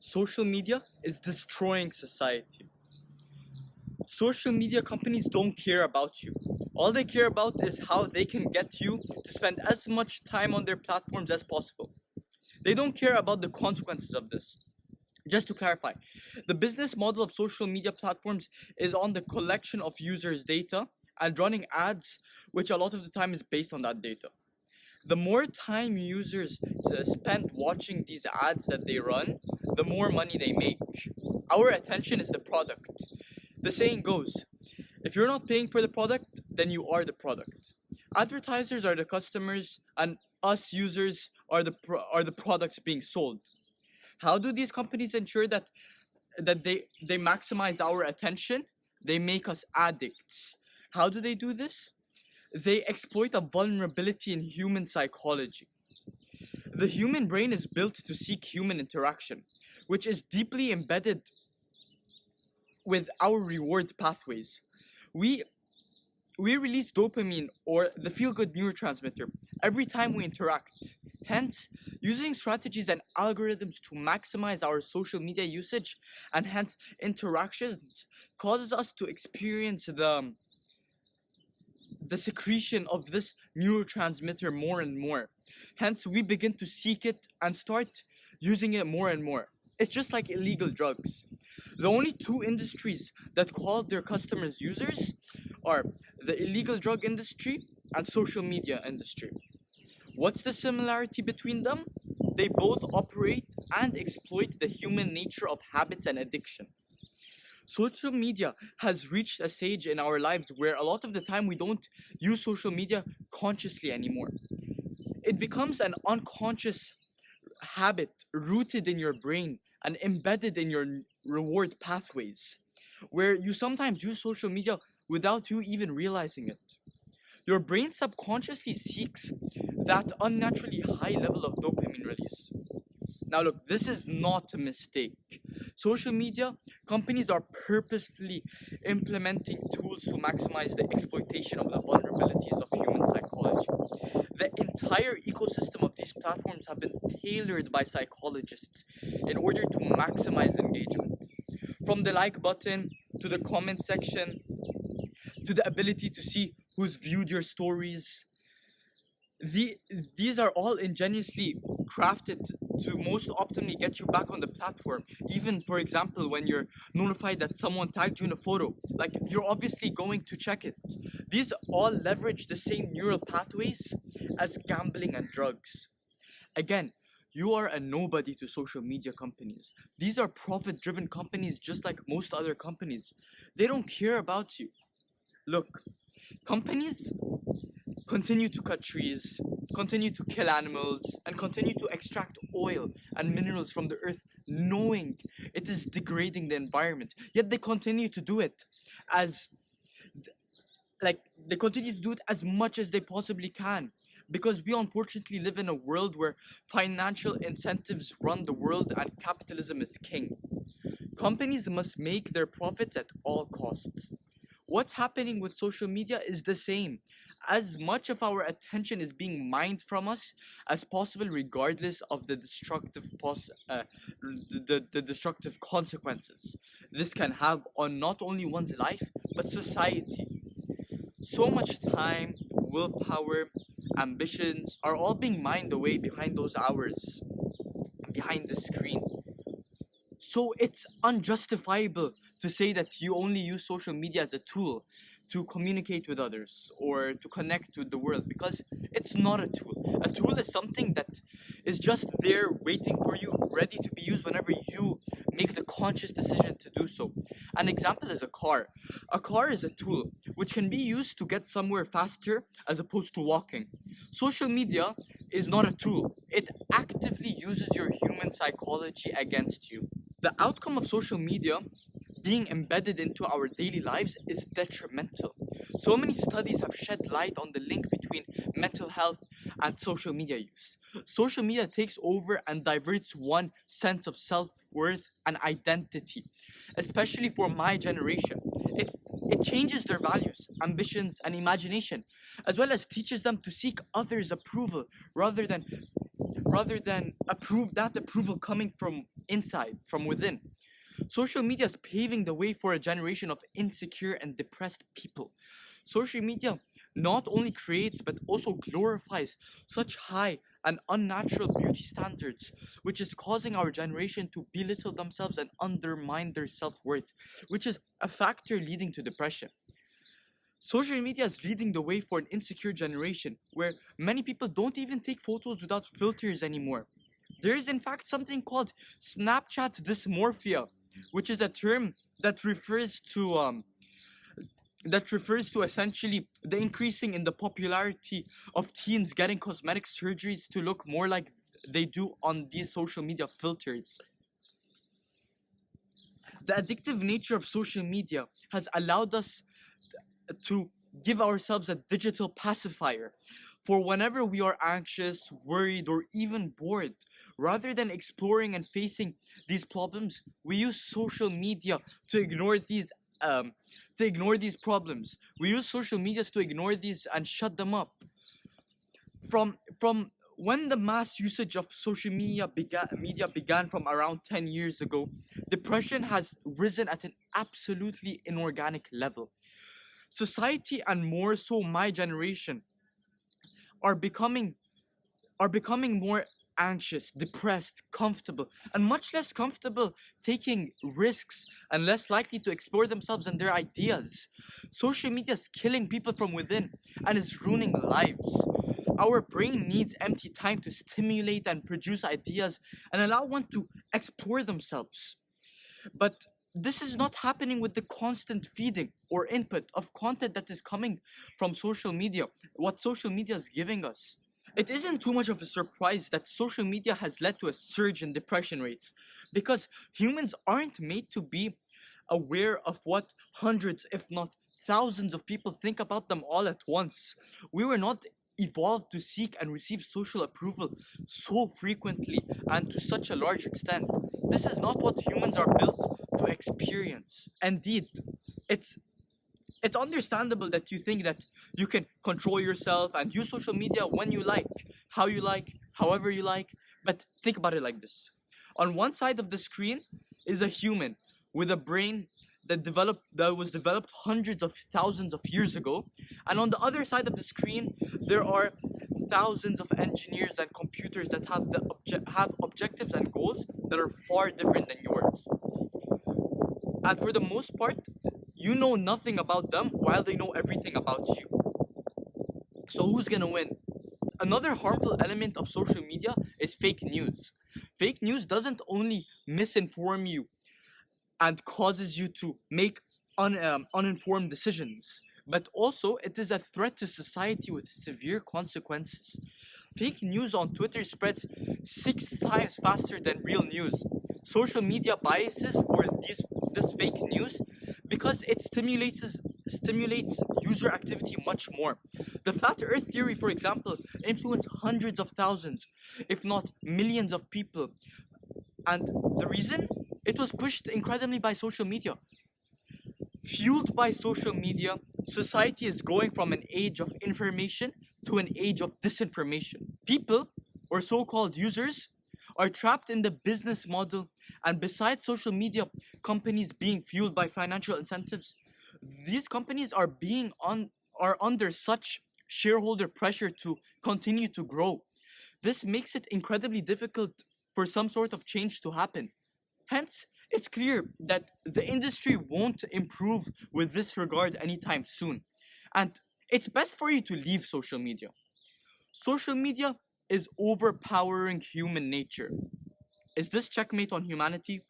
social media is destroying society. Social media companies don't care about you. All they care about is how they can get you to spend as much time on their platforms as possible. They don't care about the consequences of this. Just to clarify, the business model of social media platforms is on the collection of users' data and running ads, which a lot of the time is based on that data. The more time users spend watching these ads that they run, the more money they make. Our attention is the product. The saying goes, if you're not paying for the product, then you are the product. Advertisers are the customers, and us users are the products being sold. How do these companies ensure that they maximize our attention? They make us addicts. How do they do this? They exploit a vulnerability in human psychology. The human brain is built to seek human interaction, which is deeply embedded with our reward pathways. We we release dopamine, or the feel good neurotransmitter, every time we interact. Hence, using strategies and algorithms to maximize our social media usage and hence interactions causes us to experience the secretion of this neurotransmitter more and more. Hence, we begin to seek it and start using it more and more. It's just like illegal drugs. The only two industries that call their customers users are the illegal drug industry and social media industry. What's the similarity between them? They both operate and exploit the human nature of habits and addiction. Social media has reached a stage in our lives where a lot of the time we don't use social media consciously anymore. It becomes an unconscious habit rooted in your brain and embedded in your reward pathways, where you sometimes use social media without you even realizing it. Your brain subconsciously seeks that unnaturally high level of dopamine release. Now, look, this is not a mistake. Social media companies are purposefully implementing tools to maximize the exploitation of the vulnerabilities of human psychology. The entire ecosystem of these platforms have been tailored by psychologists in order to maximize engagement. From the like button to the comment section to the ability to see who's viewed your stories, these are all ingeniously crafted to most optimally get you back on the platform. Even, for example, when you're notified that someone tagged you in a photo, like, you're obviously going to check it. These all leverage the same neural pathways as gambling and drugs. Again, you are a nobody to social media companies. These are profit driven companies just like most other companies. They don't care about you. Look, companies continue to cut trees, continue to kill animals, and continue to extract oil and minerals from the earth, knowing it is degrading the environment. Yet they continue to do it as they continue to do it as much as they possibly can. Because we unfortunately live in a world where financial incentives run the world and capitalism is king. Companies must make their profits at all costs. What's happening with social media is the same. As much of our attention is being mined from us as possible, regardless of the the destructive consequences this can have on not only one's life but society. So much time, willpower, ambitions are all being mined away behind those hours, behind the screen. So it's unjustifiable to say that you only use social media as a tool to communicate with others or to connect with the world, because it's not a tool. A tool is something that is just there waiting for you, ready to be used whenever you make the conscious decision to do so. An example is a car. A car is a tool which can be used to get somewhere faster as opposed to walking. Social media is not a tool. It actively uses your human psychology against you. The outcome of social media being embedded into our daily lives is detrimental. So many studies have shed light on the link between mental health and social media use. Social media takes over and diverts one sense of self-worth and identity, especially for my generation. It changes their values, ambitions, and imagination, as well as teaches them to seek others' approval rather than approve that approval coming from inside, from within. Social media is paving the way for a generation of insecure and depressed people. Social media not only creates but also glorifies such high and unnatural beauty standards, which is causing our generation to belittle themselves and undermine their self worth, which is a factor leading to depression. Social media is leading the way for an insecure generation where many people don't even take photos without filters anymore. There is, in fact, something called Snapchat dysmorphia, which is a term that refers to essentially the increasing in the popularity of teens getting cosmetic surgeries to look more like they do on these social media filters. The addictive nature of social media has allowed us to give ourselves a digital pacifier for whenever we are anxious, worried, or even bored. Rather than exploring and facing these problems, we use social media to um, ignore these problems. We use social medias to ignore these and shut them up. From when the mass usage of social media began from around 10 years ago, depression has risen at an absolutely inorganic level. Society, and more so my generation, are becoming more anxious, depressed, comfortable, and much less comfortable taking risks and less likely to explore themselves and their ideas. Social media is killing people from within and is ruining lives. Our brain needs empty time to stimulate and produce ideas and allow one to explore themselves. But this is not happening with the constant feeding or input of content that is coming from social media, what social media is giving us. It isn't too much of a surprise that social media has led to a surge in depression rates because humans aren't made to be aware of what hundreds, if not thousands, of people think about them all at once. We were not evolved to seek and receive social approval so frequently and to such a large extent. This is not what humans are built to experience. Indeed, it's it's understandable that you think that you can control yourself and use social media when you like, how you like, however you like. But think about it like this. On one side of the screen is a human with a brain that was developed hundreds of thousands of years ago, and on the other side of the screen there are thousands of engineers and computers that have objectives and goals that are far different than yours. And for the most part, you know nothing about them while they know everything about you. So who's gonna win? Another harmful element of social media is fake news. Fake news doesn't only misinform you and causes you to make uninformed decisions, but also it is a threat to society with severe consequences. Fake news on Twitter spreads 6 times faster than real news. Social media biases for this fake news because it stimulates user activity much more. The flat earth theory, for example, influenced hundreds of thousands, if not millions of people. And the reason? It was pushed incredibly by social media. Fueled by social media, society is going from an age of information to an age of disinformation. People, or so called users, are trapped in the business model, and besides social media companies being fueled by financial incentives, these companies are under such shareholder pressure to continue to grow. This makes it incredibly difficult for some sort of change to happen. Hence, it's clear that the industry won't improve with this regard anytime soon. And it's best for you to leave social media. Social media is overpowering human nature. Is this checkmate on humanity?